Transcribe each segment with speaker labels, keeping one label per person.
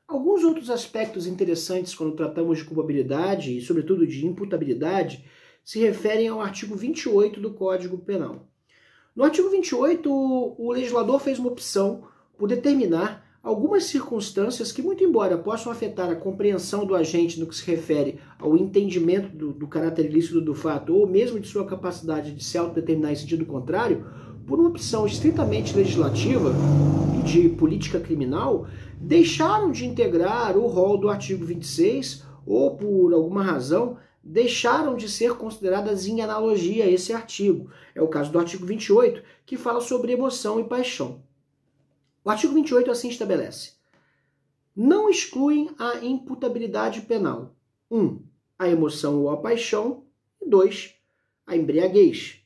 Speaker 1: Alguns outros aspectos interessantes quando tratamos de culpabilidade e, sobretudo, de imputabilidade, se referem ao artigo 28 do Código Penal. No artigo 28, o legislador fez uma opção por determinar algumas circunstâncias que, muito embora possam afetar a compreensão do agente no que se refere ao entendimento do caráter ilícito do fato, ou mesmo de sua capacidade de se autodeterminar em sentido contrário, por uma opção estritamente legislativa e de política criminal, deixaram de integrar o rol do artigo 26 ou, por alguma razão, deixaram de ser consideradas em analogia a esse artigo. É o caso do artigo 28, que fala sobre emoção e paixão. O artigo 28 assim estabelece: não excluem a imputabilidade penal. 1. A emoção ou a paixão. E 2. A embriaguez,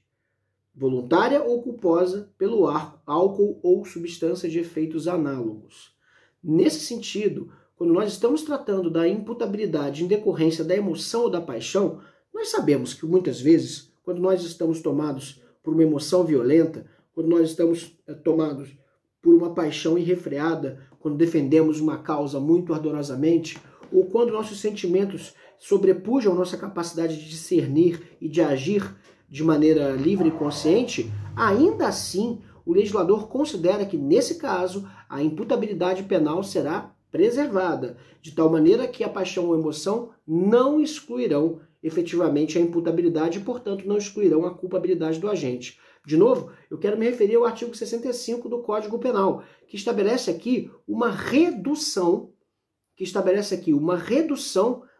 Speaker 1: voluntária ou culposa pelo álcool ou substância de efeitos análogos. Nesse sentido, quando nós estamos tratando da imputabilidade em decorrência da emoção ou da paixão, nós sabemos que muitas vezes, quando nós estamos tomados por uma emoção violenta, quando nós estamos tomados por uma paixão irrefreada, quando defendemos uma causa muito ardorosamente, ou quando nossos sentimentos sobrepujam nossa capacidade de discernir e de agir de maneira livre e consciente, ainda assim o legislador considera que, nesse caso, a imputabilidade penal será preservada, de tal maneira que a paixão ou emoção não excluirão efetivamente a imputabilidade e, portanto, não excluirão a culpabilidade do agente. De novo, eu quero me referir ao artigo 65 do Código Penal, que estabelece aqui uma redução,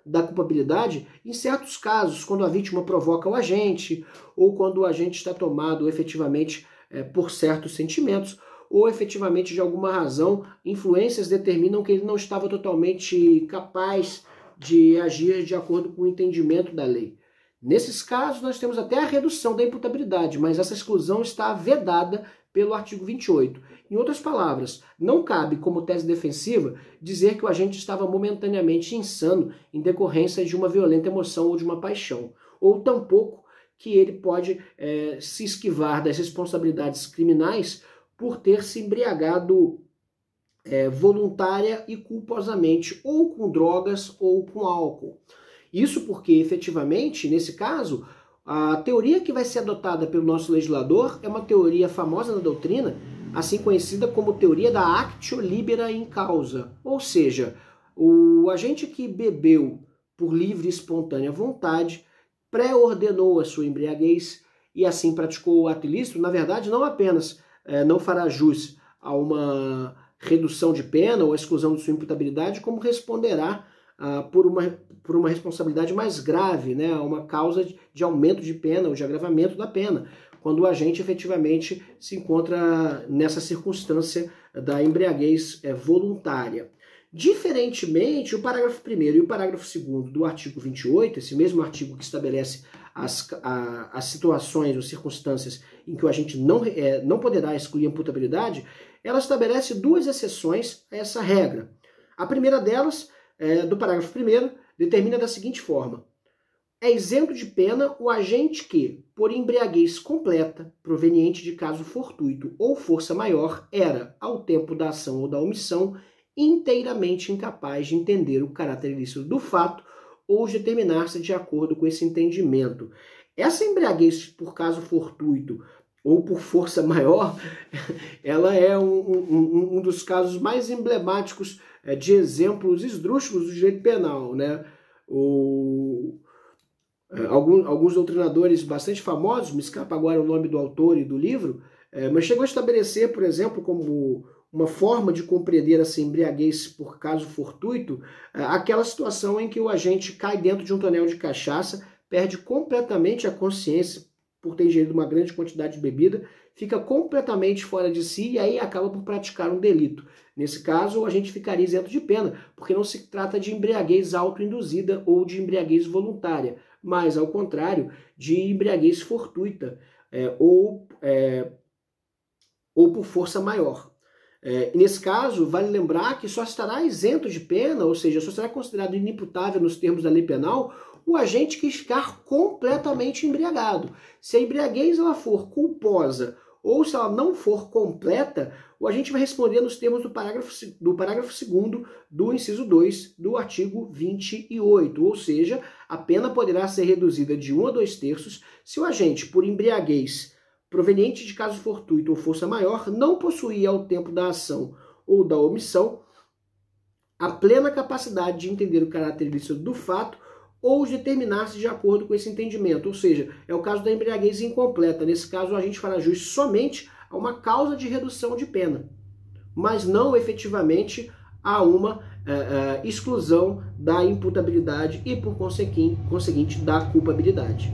Speaker 1: da culpabilidade em certos casos, quando a vítima provoca o agente, ou quando o agente está tomado efetivamente por certos sentimentos, ou efetivamente, de alguma razão, influências determinam que ele não estava totalmente capaz de agir de acordo com o entendimento da lei. Nesses casos, nós temos até a redução da imputabilidade, mas essa exclusão está vedada pelo artigo 28. Em outras palavras, não cabe, como tese defensiva, dizer que o agente estava momentaneamente insano em decorrência de uma violenta emoção ou de uma paixão, ou tampouco que ele pode se esquivar das responsabilidades criminais por ter se embriagado voluntária e culposamente, ou com drogas ou com álcool. Isso porque, efetivamente, nesse caso, a teoria que vai ser adotada pelo nosso legislador é uma teoria famosa na doutrina, assim conhecida como teoria da actio libera in causa. Ou seja, o agente que bebeu por livre e espontânea vontade pré-ordenou a sua embriaguez e assim praticou o ato ilícito, na verdade, não apenas não fará jus a uma redução de pena ou a exclusão de sua imputabilidade, como responderá por uma responsabilidade mais grave, né, uma causa de aumento de pena ou de agravamento da pena, quando o agente efetivamente se encontra nessa circunstância da embriaguez voluntária. Diferentemente, o parágrafo 1º e o parágrafo 2º do artigo 28, esse mesmo artigo que estabelece as situações ou circunstâncias em que o agente não poderá excluir a imputabilidade, ela estabelece duas exceções a essa regra. A primeira delas, do parágrafo 1º, determina da seguinte forma: é isento de pena o agente que, por embriaguez completa, proveniente de caso fortuito ou força maior, era, ao tempo da ação ou da omissão, inteiramente incapaz de entender o caráter ilícito do fato ou de determinar-se de acordo com esse entendimento. Essa embriaguez por caso fortuito ou por força maior, ela é um dos casos mais emblemáticos de exemplos esdrúxulos do direito penal, né? Alguns doutrinadores bastante famosos, me escapa agora o nome do autor e do livro, mas chegou a estabelecer, por exemplo, como uma forma de compreender essa embriaguez por caso fortuito, aquela situação em que o agente cai dentro de um tonel de cachaça, perde completamente a consciência por ter ingerido uma grande quantidade de bebida, fica completamente fora de si e aí acaba por praticar um delito. Nesse caso, a gente ficaria isento de pena, porque não se trata de embriaguez autoinduzida ou de embriaguez voluntária, mas, ao contrário, de embriaguez fortuita ou por força maior. E nesse caso, vale lembrar que só estará isento de pena, ou seja, só será considerado inimputável nos termos da lei penal, o agente que ficar completamente embriagado. Se a embriaguez ela for culposa ou se ela não for completa, o agente vai responder nos termos do parágrafo 2º do inciso 2 do artigo 28, ou seja, a pena poderá ser reduzida de 1 a 2 terços se o agente, por embriaguez proveniente de caso fortuito ou força maior, não possuía ao tempo da ação ou da omissão a plena capacidade de entender o caráter ilícito do fato ou de determinar-se de acordo com esse entendimento. Ou seja, é o caso da embriaguez incompleta. Nesse caso, o agente fará jus somente a uma causa de redução de pena, mas não efetivamente a uma exclusão da imputabilidade e, por conseguinte, da culpabilidade.